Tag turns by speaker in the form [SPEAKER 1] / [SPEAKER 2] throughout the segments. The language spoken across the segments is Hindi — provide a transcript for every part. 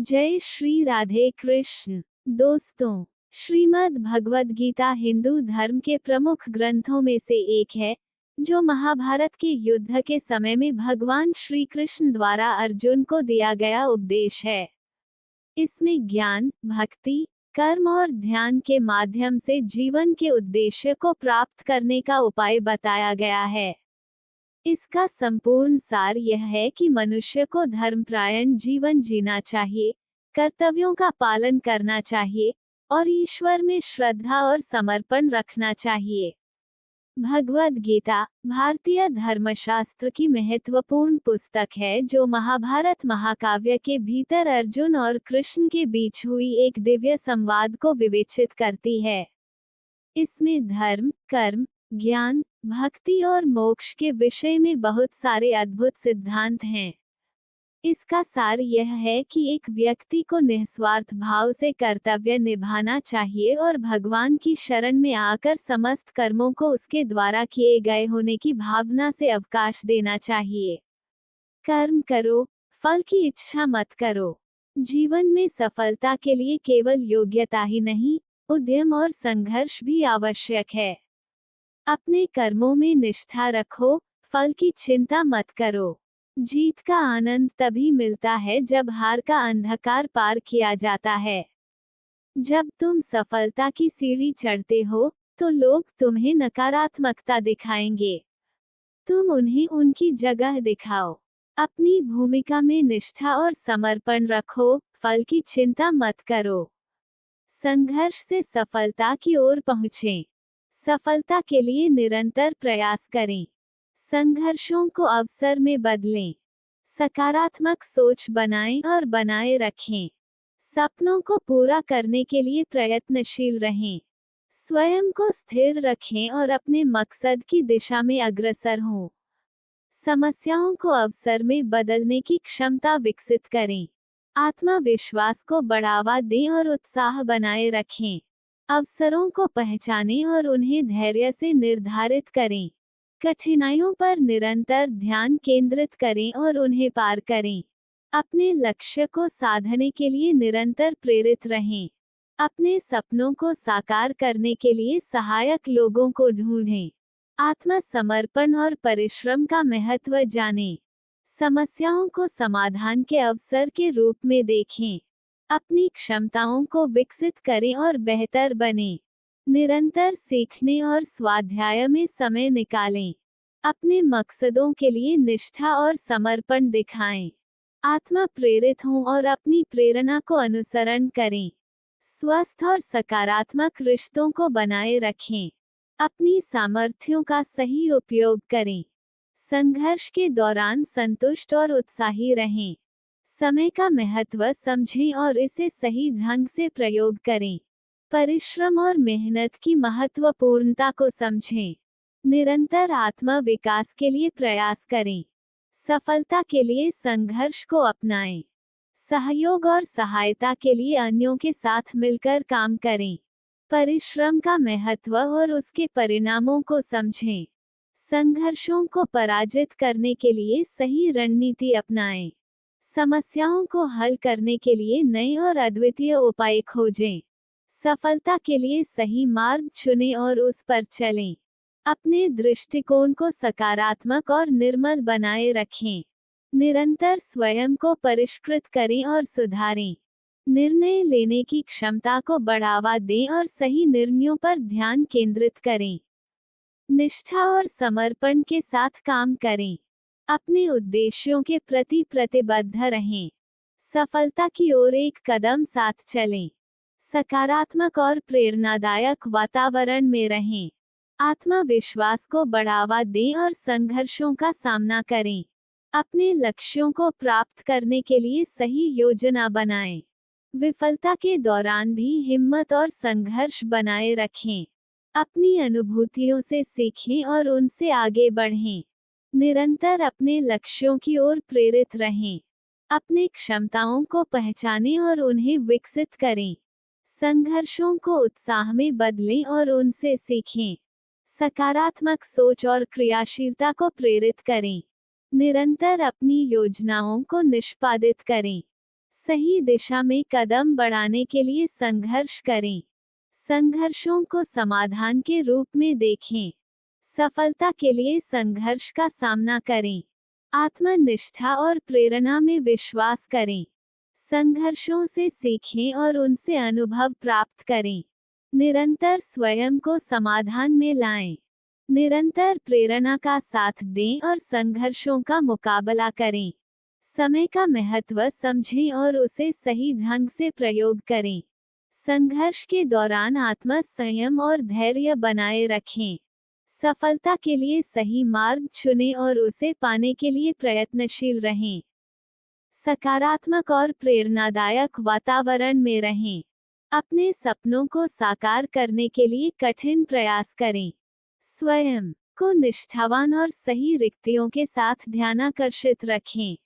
[SPEAKER 1] जय श्री राधे कृष्ण। दोस्तों, श्रीमद् भगवद गीता हिंदू धर्म के प्रमुख ग्रंथों में से एक है, जो महाभारत के युद्ध के समय में भगवान श्री कृष्ण द्वारा अर्जुन को दिया गया उपदेश है। इसमें ज्ञान, भक्ति, कर्म और ध्यान के माध्यम से जीवन के उद्देश्य को प्राप्त करने का उपाय बताया गया है। इसका संपूर्ण सार यह है कि मनुष्य को धर्मपरायण जीवन जीना चाहिए, कर्तव्यों का पालन करना चाहिए और ईश्वर में श्रद्धा और समर्पण रखना चाहिए। भगवद गीता भारतीय धर्मशास्त्र की महत्वपूर्ण पुस्तक है, जो महाभारत महाकाव्य के भीतर अर्जुन और कृष्ण के बीच हुई एक दिव्य संवाद को विवेचित करती है। इसमें धर्म, कर्म, ज्ञान, भक्ति और मोक्ष के विषय में बहुत सारे अद्भुत सिद्धांत हैं। इसका सार यह है कि एक व्यक्ति को निस्वार्थ भाव से कर्तव्य निभाना चाहिए और भगवान की शरण में आकर समस्त कर्मों को उसके द्वारा किए गए होने की भावना से अवकाश देना चाहिए। कर्म करो, फल की इच्छा मत करो। जीवन में सफलता के लिए केवल योग्यता ही नहीं, उद्यम और संघर्ष भी आवश्यक है। अपने कर्मों में निष्ठा रखो, फल की चिंता मत करो। जीत का आनंद तभी मिलता है जब हार का अंधकार पार किया जाता है। जब तुम सफलता की सीढ़ी चढ़ते हो, तो लोग तुम्हें नकारात्मकता दिखाएंगे। तुम उन्हें उनकी जगह दिखाओ। अपनी भूमिका में निष्ठा और समर्पण रखो, फल की चिंता मत करो। संघर्ष से सफलता की ओर पहुँचें। सफलता के लिए निरंतर प्रयास करें। संघर्षों को अवसर में बदलें। सकारात्मक सोच बनाएं और बनाए रखें। सपनों को पूरा करने के लिए प्रयत्नशील रहें। स्वयं को स्थिर रखें और अपने मकसद की दिशा में अग्रसर हों। समस्याओं को अवसर में बदलने की क्षमता विकसित करें। आत्मविश्वास को बढ़ावा दें और उत्साह बनाए रखें। अवसरों को पहचानें और उन्हें धैर्य से निर्धारित करें। कठिनाइयों पर निरंतर ध्यान केंद्रित करें और उन्हें पार करें। अपने लक्ष्य को साधने के लिए निरंतर प्रेरित रहें। अपने सपनों को साकार करने के लिए सहायक लोगों को ढूंढें। आत्मसमर्पण और परिश्रम का महत्व जानें। समस्याओं को समाधान के अवसर के रूप में देखें। अपनी क्षमताओं को विकसित करें और बेहतर बनें। निरंतर सीखने और स्वाध्याय में समय निकालें। अपने मकसदों के लिए निष्ठा और समर्पण दिखाएं। आत्मा प्रेरित हों और अपनी प्रेरणा को अनुसरण करें। स्वस्थ और सकारात्मक रिश्तों को बनाए रखें। अपनी सामर्थ्यों का सही उपयोग करें। संघर्ष के दौरान संतुष्ट और उत्साही रहें। समय का महत्व समझें और इसे सही ढंग से प्रयोग करें। परिश्रम और मेहनत की महत्वपूर्णता को समझें। निरंतर आत्म विकास के लिए प्रयास करें। सफलता के लिए संघर्ष को अपनाएं। सहयोग और सहायता के लिए अन्यों के साथ मिलकर काम करें। परिश्रम का महत्व और उसके परिणामों को समझें। संघर्षों को पराजित करने के लिए सही रणनीति अपनाएं। समस्याओं को हल करने के लिए नए और अद्वितीय उपाय खोजें। सफलता के लिए सही मार्ग चुनें और उस पर चलें। अपने दृष्टिकोण को सकारात्मक और निर्मल बनाए रखें। निरंतर स्वयं को परिष्कृत करें और सुधारें। निर्णय लेने की क्षमता को बढ़ावा दें और सही निर्णयों पर ध्यान केंद्रित करें। निष्ठा और समर्पण के साथ काम करें। अपने उद्देश्यों के प्रति प्रतिबद्ध रहें। सफलता की ओर एक कदम साथ चलें। सकारात्मक और प्रेरणादायक वातावरण में रहें। आत्मविश्वास को बढ़ावा दें और संघर्षों का सामना करें। अपने लक्ष्यों को प्राप्त करने के लिए सही योजना बनाएं। विफलता के दौरान भी हिम्मत और संघर्ष बनाए रखें। अपनी अनुभूतियों से सीखें और उनसे आगे बढ़ें। निरंतर अपने लक्ष्यों की ओर प्रेरित रहें। अपनी क्षमताओं को पहचानें और उन्हें विकसित करें। संघर्षों को उत्साह में बदलें और उनसे सीखें। सकारात्मक सोच और क्रियाशीलता को प्रेरित करें। निरंतर अपनी योजनाओं को निष्पादित करें। सही दिशा में कदम बढ़ाने के लिए संघर्ष करें। संघर्षों को समाधान के रूप में देखें। सफलता के लिए संघर्ष का सामना करें। आत्मनिष्ठा और प्रेरणा में विश्वास करें। संघर्षों से सीखें और उनसे अनुभव प्राप्त करें। निरंतर स्वयं को समाधान में लाएं। निरंतर प्रेरणा का साथ दें और संघर्षों का मुकाबला करें। समय का महत्व समझें और उसे सही ढंग से प्रयोग करें। संघर्ष के दौरान आत्म संयम और धैर्य बनाए रखें। सफलता के लिए सही मार्ग चुनें और उसे पाने के लिए प्रयत्नशील रहें। सकारात्मक और प्रेरणादायक वातावरण में रहें। अपने सपनों को साकार करने के लिए कठिन प्रयास करें। स्वयं को निष्ठावान और सही रिक्तियों के साथ ध्यानाकर्षित रखें।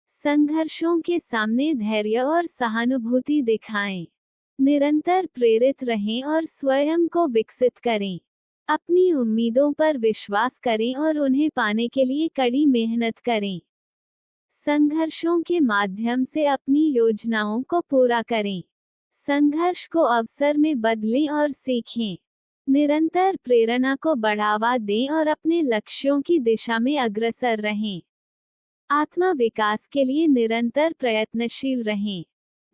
[SPEAKER 1] संघर्षों के सामने धैर्य और सहानुभूति दिखाएं। निरंतर प्रेरित रहें और स्वयं को विकसित करें। अपनी उम्मीदों पर विश्वास करें और उन्हें पाने के लिए कड़ी मेहनत करें। संघर्षों के माध्यम से अपनी योजनाओं को पूरा करें। संघर्ष को अवसर में बदलें और सीखें। निरंतर प्रेरणा को बढ़ावा दें और अपने लक्ष्यों की दिशा में अग्रसर रहें। आत्मा विकास के लिए निरंतर प्रयत्नशील रहें।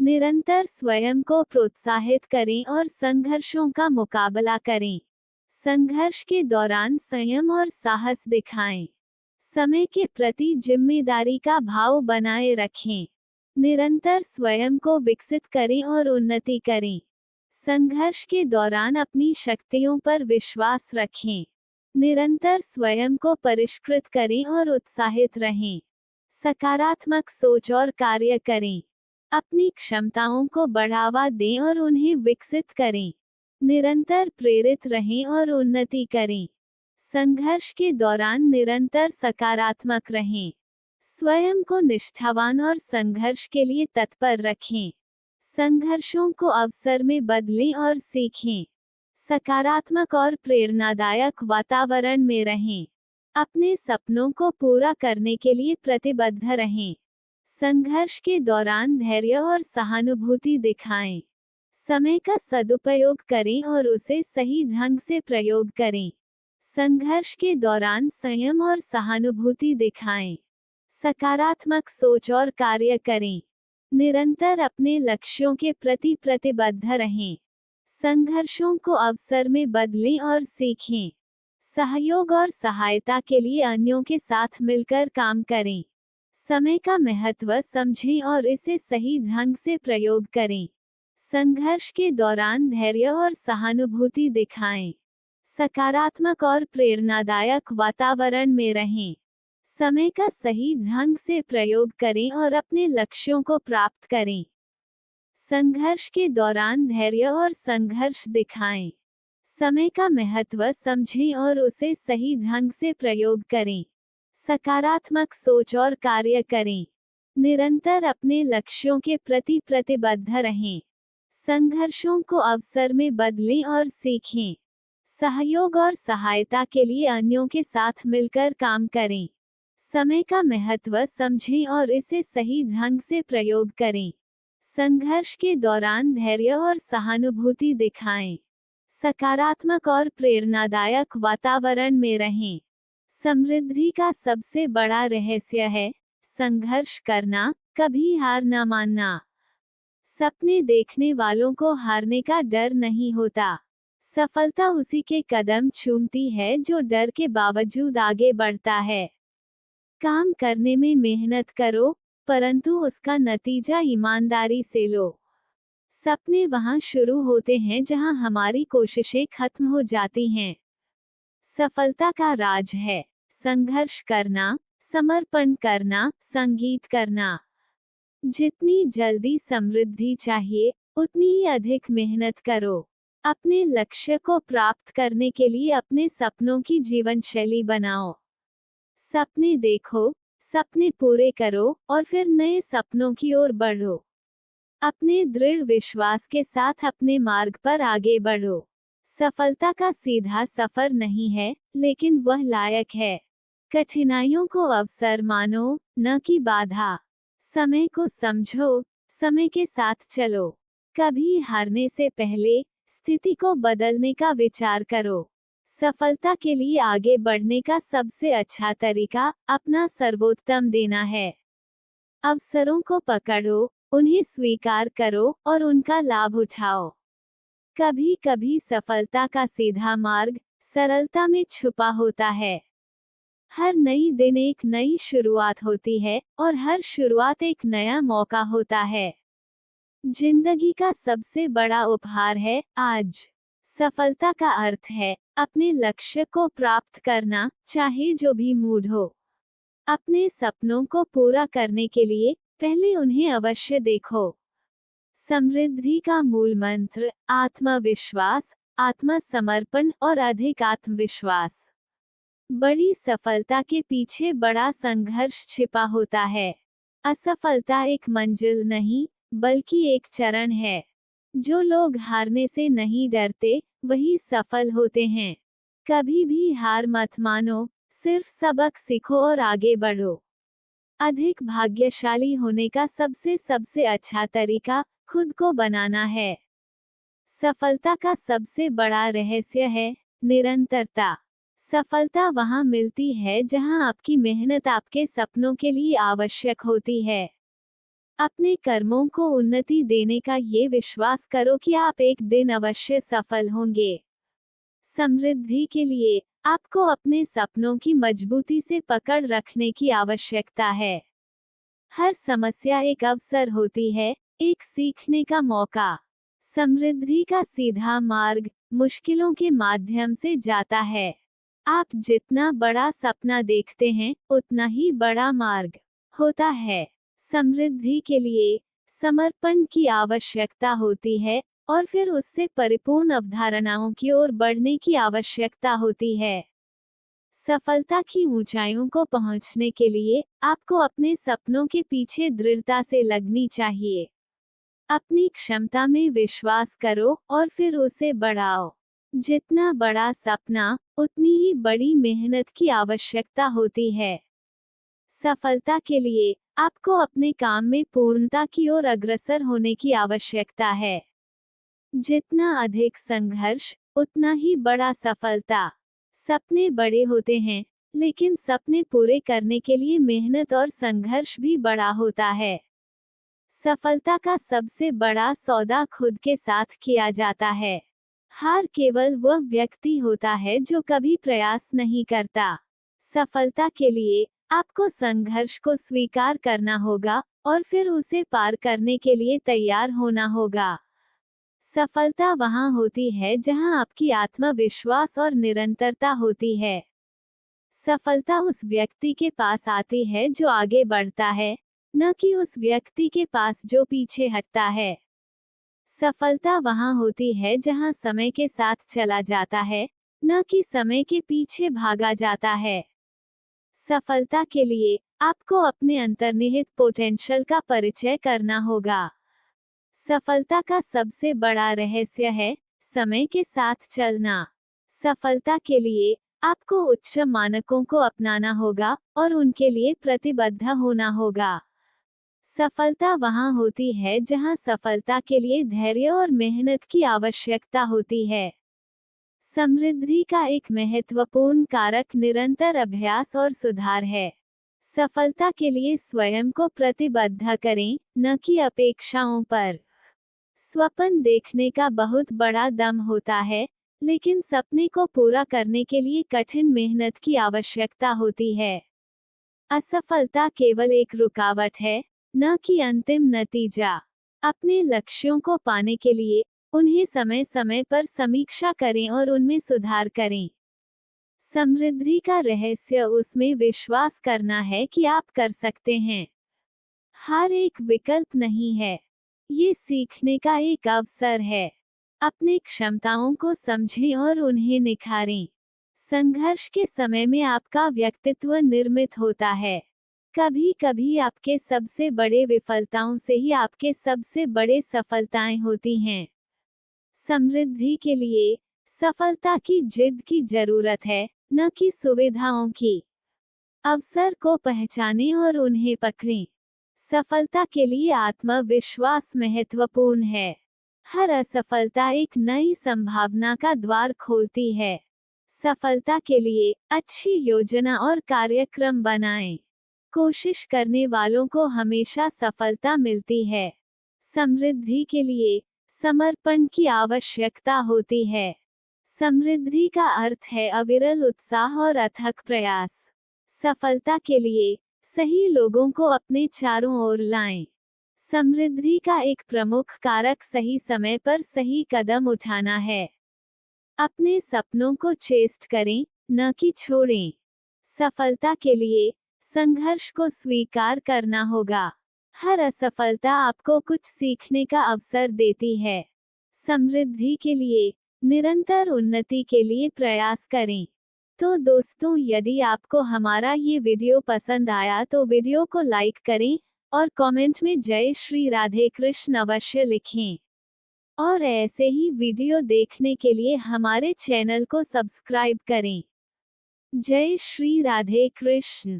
[SPEAKER 1] निरंतर स्वयं को प्रोत्साहित करें और संघर्षों का मुकाबला करें। संघर्ष के दौरान संयम और साहस दिखाएं। समय के प्रति जिम्मेदारी का भाव बनाए रखें। निरंतर स्वयं को विकसित करें और उन्नति करें। संघर्ष के दौरान अपनी शक्तियों पर विश्वास रखें। निरंतर स्वयं को परिष्कृत करें और उत्साहित रहें। सकारात्मक सोच और कार्य करें। अपनी क्षमताओं को बढ़ावा दें और उन्हें विकसित करें। निरंतर प्रेरित रहें और उन्नति करें। संघर्ष के दौरान निरंतर सकारात्मक रहें। स्वयं को निष्ठावान और संघर्ष के लिए तत्पर रखें। संघर्षों को अवसर में बदलें और सीखें। सकारात्मक और प्रेरणादायक वातावरण में रहें। अपने सपनों को पूरा करने के लिए प्रतिबद्ध रहें। संघर्ष के दौरान धैर्य और सहानुभूति दिखाएं। समय का सदुपयोग करें और उसे सही ढंग से प्रयोग करें। संघर्ष के दौरान संयम और सहानुभूति दिखाएं। सकारात्मक सोच और कार्य करें। निरंतर अपने लक्ष्यों के प्रति प्रतिबद्ध रहें। संघर्षों को अवसर में बदलें और सीखें। सहयोग और सहायता के लिए अन्यों के साथ मिलकर काम करें। समय का महत्व समझें और इसे सही ढंग से प्रयोग करें। संघर्ष के दौरान धैर्य और सहानुभूति दिखाएं। सकारात्मक और प्रेरणादायक वातावरण में रहें। समय का सही ढंग से प्रयोग करें और अपने लक्ष्यों को प्राप्त करें। संघर्ष के दौरान धैर्य और संघर्ष दिखाएं। समय का महत्व समझें और उसे सही ढंग से प्रयोग करें। सकारात्मक सोच और कार्य करें। निरंतर अपने लक्ष्यों के प्रति प्रतिबद्ध रहें। संघर्षों को अवसर में बदलें और सीखें। सहयोग और सहायता के लिए अन्यों के साथ मिलकर काम करें। समय का महत्व समझें और इसे सही ढंग से प्रयोग करें। संघर्ष के दौरान धैर्य और सहानुभूति दिखाएं। सकारात्मक और प्रेरणादायक वातावरण में रहें। समृद्धि का सबसे बड़ा रहस्य है संघर्ष करना, कभी हार न मानना। सपने देखने वालों को हारने का डर नहीं होता। सफलता उसी के कदम चूमती है जो डर के बावजूद आगे बढ़ता है। काम करने में मेहनत करो, परंतु उसका नतीजा ईमानदारी से लो। सपने वहां शुरू होते हैं जहां हमारी कोशिशें खत्म हो जाती हैं। सफलता का राज है संघर्ष करना, समर्पण करना, संगीत करना। जितनी जल्दी समृद्धि चाहिए, उतनी ही अधिक मेहनत करो। अपने लक्ष्य को प्राप्त करने के लिए अपने सपनों की जीवन शैली बनाओ। सपने देखो, सपने पूरे करो और फिर नए सपनों की ओर बढ़ो। अपने दृढ़ विश्वास के साथ अपने मार्ग पर आगे बढ़ो। सफलता का सीधा सफर नहीं है, लेकिन वह लायक है। कठिनाइयों को अवसर मानो, न कि बाधा। समय को समझो, समय के साथ चलो। कभी हारने से पहले स्थिति को बदलने का विचार करो। सफलता के लिए आगे बढ़ने का सबसे अच्छा तरीका अपना सर्वोत्तम देना है। अवसरों को पकड़ो, उन्हें स्वीकार करो और उनका लाभ उठाओ। कभी कभी सफलता का सीधा मार्ग सरलता में छुपा होता है। हर नई दिन एक नई शुरुआत होती है और हर शुरुआत एक नया मौका होता है। जिंदगी का सबसे बड़ा उपहार है आज। सफलता का अर्थ है अपने लक्ष्य को प्राप्त करना, चाहे जो भी मूड हो। अपने सपनों को पूरा करने के लिए पहले उन्हें अवश्य देखो। समृद्धि का मूल मंत्र आत्मविश्वास, आत्मसमर्पण और अधिक आत्मविश्वास। बड़ी सफलता के पीछे बड़ा संघर्ष छिपा होता है। असफलता एक मंजिल नहीं, बल्कि एक चरण है। जो लोग हारने से नहीं डरते, वही सफल होते हैं। कभी भी हार मत मानो, सिर्फ सबक सीखो और आगे बढ़ो। अधिक भाग्यशाली होने का सबसे अच्छा तरीका खुद को बनाना है। सफलता का सबसे बड़ा रहस्य है निरंतरता। सफलता वहां मिलती है जहां आपकी मेहनत आपके सपनों के लिए आवश्यक होती है। अपने कर्मों को उन्नति देने का ये विश्वास करो कि आप एक दिन अवश्य सफल होंगे। समृद्धि के लिए आपको अपने सपनों की मजबूती से पकड़ रखने की आवश्यकता है। हर समस्या एक अवसर होती है, एक सीखने का मौका। समृद्धि का सीधा मार्ग मुश्किलों के माध्यम से जाता है। आप जितना बड़ा सपना देखते हैं, उतना ही बड़ा मार्ग होता है। समृद्धि के लिए समर्पण की आवश्यकता होती है और फिर उससे परिपूर्ण अवधारणाओं की ओर बढ़ने की आवश्यकता होती है। सफलता की ऊंचाइयों को पहुंचने के लिए आपको अपने सपनों के पीछे दृढ़ता से लगनी चाहिए। अपनी क्षमता में विश्वास करो और फिर उसे बढ़ाओ। जितना बड़ा सपना, उतनी ही बड़ी मेहनत की आवश्यकता होती है। सफलता के लिए आपको अपने काम में पूर्णता की ओर अग्रसर होने की आवश्यकता है। जितना अधिक संघर्ष, उतना ही बड़ा सफलता। सपने बड़े होते हैं, लेकिन सपने पूरे करने के लिए मेहनत और संघर्ष भी बड़ा होता है। सफलता का सबसे बड़ा सौदा खुद के साथ किया जाता है। हार केवल वह व्यक्ति होता है जो कभी प्रयास नहीं करता। सफलता के लिए आपको संघर्ष को स्वीकार करना होगा और फिर उसे पार करने के लिए तैयार होना होगा। सफलता वहां होती है जहां आपकी आत्मविश्वास और निरंतरता होती है। सफलता उस व्यक्ति के पास आती है जो आगे बढ़ता है, न कि उस व्यक्ति के पास जो पीछे हटता है। सफलता वहां होती है जहां समय के साथ चला जाता है, न कि समय के पीछे भागा जाता है। सफलता के लिए आपको अपने अंतर्निहित पोटेंशियल का परिचय करना होगा। सफलता का सबसे बड़ा रहस्य है समय के साथ चलना। सफलता के लिए आपको उच्च मानकों को अपनाना होगा और उनके लिए प्रतिबद्ध होना होगा। सफलता वहां होती है जहां सफलता के लिए धैर्य और मेहनत की आवश्यकता होती है। समृद्धि का एक महत्वपूर्ण कारक निरंतर अभ्यास और सुधार है। सफलता के लिए स्वयं को प्रतिबद्ध करें, न कि अपेक्षाओं पर। स्वप्न देखने का बहुत बड़ा दम होता है, लेकिन सपने को पूरा करने के लिए कठिन मेहनत की आवश्यकता होती है। असफलता केवल एक रुकावट है, न कि अंतिम नतीजा। अपने लक्ष्यों को पाने के लिए उन्हें समय समय पर समीक्षा करें और उनमें सुधार करें। समृद्धि का रहस्य उसमें विश्वास करना है कि आप कर सकते हैं। हार एक विकल्प नहीं है, ये सीखने का एक अवसर है। अपनी क्षमताओं को समझें और उन्हें निखारें। संघर्ष के समय में आपका व्यक्तित्व निर्मित होता है। कभी कभी आपके सबसे बड़े विफलताओं से ही आपके सबसे बड़े सफलताएं होती हैं। समृद्धि के लिए सफलता की जिद की जरूरत है, न कि सुविधाओं की। अवसर को पहचानें और उन्हें पकड़ें। सफलता के लिए आत्मविश्वास महत्वपूर्ण है। हर असफलता एक नई संभावना का द्वार खोलती है। सफलता के लिए अच्छी योजना और कार्यक्रम बनाएं। कोशिश करने वालों को हमेशा सफलता मिलती है। समृद्धि के लिए समर्पण की आवश्यकता होती है। समृद्धि का अर्थ है अविरल उत्साह और अथक प्रयास। सफलता के लिए सही लोगों को अपने चारों ओर लाएं। समृद्धि का एक प्रमुख कारक सही समय पर सही कदम उठाना है। अपने सपनों को चेस्ट करें, न कि छोड़ें। सफलता के लिए संघर्ष को स्वीकार करना होगा। हर असफलता आपको कुछ सीखने का अवसर देती है। समृद्धि के लिए निरंतर उन्नति के लिए प्रयास करें। तो दोस्तों, यदि आपको हमारा ये वीडियो पसंद आया तो वीडियो को लाइक करें और कमेंट में जय श्री राधे कृष्ण अवश्य लिखें। और ऐसे ही वीडियो देखने के लिए हमारे चैनल को सब्सक्राइब करें। जय श्री राधे कृष्ण।